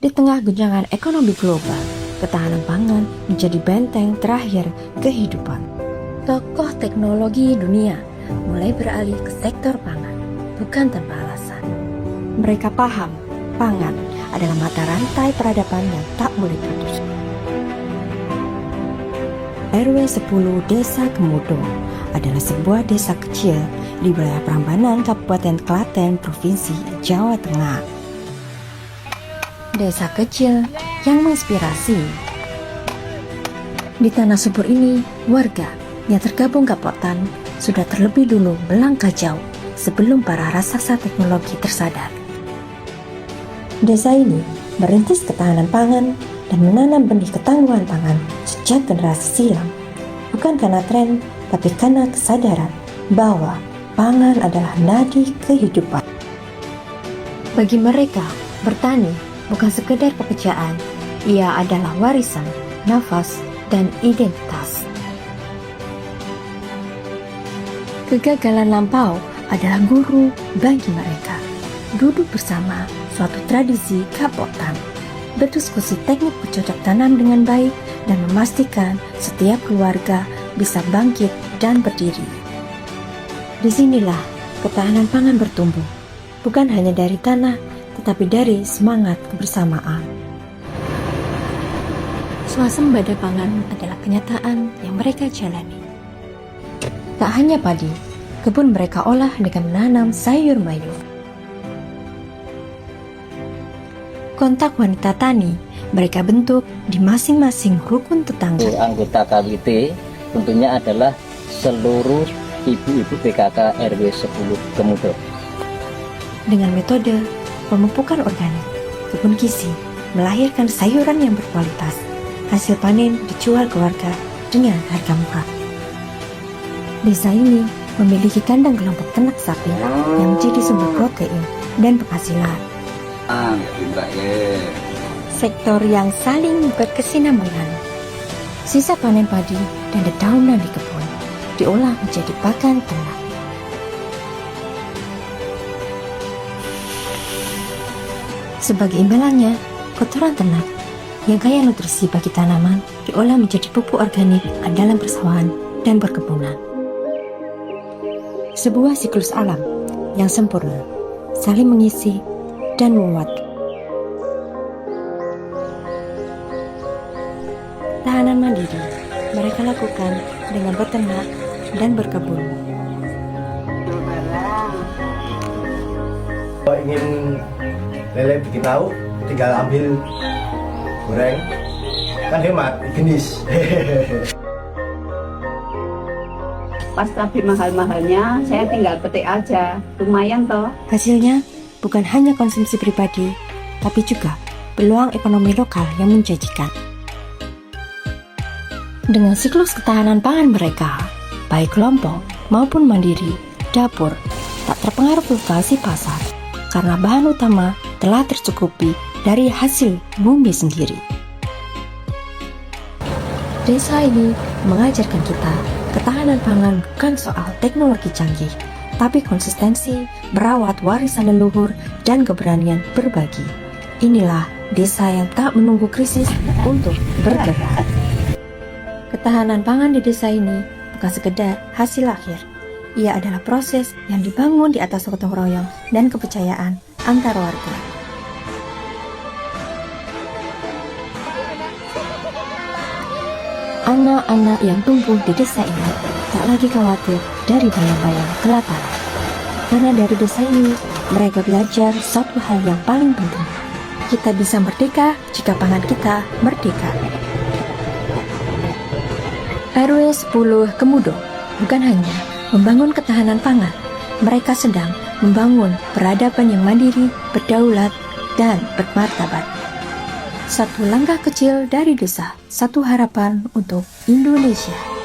Di tengah guncangan ekonomi global, ketahanan pangan menjadi benteng terakhir kehidupan. Tokoh teknologi dunia mulai beralih ke sektor pangan, bukan tanpa alasan. Mereka paham, pangan adalah mata rantai peradaban yang tak boleh putus. RW 10 Desa Kemudo adalah sebuah desa kecil di wilayah Prambanan, Kabupaten Klaten, Provinsi Jawa Tengah. Desa kecil yang menginspirasi. Di tanah subur ini, warga yang tergabung Kapotan sudah terlebih dulu melangkah jauh sebelum para raksasa teknologi tersadar. Desa ini merintis ketahanan pangan dan menanam benih ketangguhan pangan sejak generasi silam, bukan karena tren, tapi karena kesadaran bahwa pangan adalah nadi kehidupan. Bagi mereka, bertani bukan sekedar pekerjaan, ia adalah warisan, nafas, dan identitas. Kegagalan lampau adalah guru bagi mereka. Duduk bersama suatu tradisi Kapotan, berdiskusi teknik bercocok tanam dengan baik, dan memastikan setiap keluarga bisa bangkit dan berdiri. Disinilah ketahanan pangan bertumbuh, bukan hanya dari tanah, tetapi dari semangat kebersamaan. Swasembada pangan adalah kenyataan yang mereka jalani. Tak hanya padi, kebun mereka olah dengan menanam sayur mayur. Kontak wanita tani mereka bentuk di masing-masing rukun tetangga. Anggota KWT tentunya adalah seluruh ibu-ibu PKK RW 10 Kemudo. Dengan metode pemupukan organik, kebun gizi melahirkan sayuran yang berkualitas. Hasil panen dijual ke warga dengan harga murah. Desa ini memiliki kandang kelompok ternak sapi yang menjadi sumber protein dan penghasilan. Sektor yang saling berkesinambungan. Sisa panen padi dan dedaunan di kebun diolah menjadi pakan ternak. Sebagai imbalannya, kotoran ternak yang kaya nutrisi bagi tanaman diolah menjadi pupuk organik dalam persawahan dan perkebunan. Sebuah siklus alam yang sempurna, saling mengisi dan menguatkan. Tahanan mandiri mereka lakukan dengan beternak dan berkebun. Kalau ingin lele bikin tahu, tinggal ambil, goreng, kan hemat, jenis. Pas cabai mahal-mahalnya, saya tinggal petik aja, lumayan toh. Hasilnya bukan hanya konsumsi pribadi, tapi juga peluang ekonomi lokal yang menjanjikan. Dengan siklus ketahanan pangan mereka, baik kelompok maupun mandiri, dapur tak terpengaruh fluktuasi pasar, karena bahan utama telah tercukupi dari hasil bumi sendiri. Desa ini mengajarkan kita ketahanan pangan bukan soal teknologi canggih, tapi konsistensi, merawat warisan leluhur, dan keberanian berbagi. Inilah desa yang tak menunggu krisis untuk bergerak. Ketahanan pangan di desa ini bukan sekedar hasil akhir. Ia adalah proses yang dibangun di atas gotong royong dan kepercayaan antar warga. Anak-anak yang tumbuh di desa ini tak lagi khawatir dari bayang-bayang kelaparan. Karena dari desa ini, mereka belajar satu hal yang paling penting. Kita bisa merdeka jika pangan kita merdeka. RW 10 Kemudo bukan hanya membangun ketahanan pangan, mereka sedang membangun peradaban yang mandiri, berdaulat, dan bermartabat. Satu langkah kecil dari desa, satu harapan untuk Indonesia.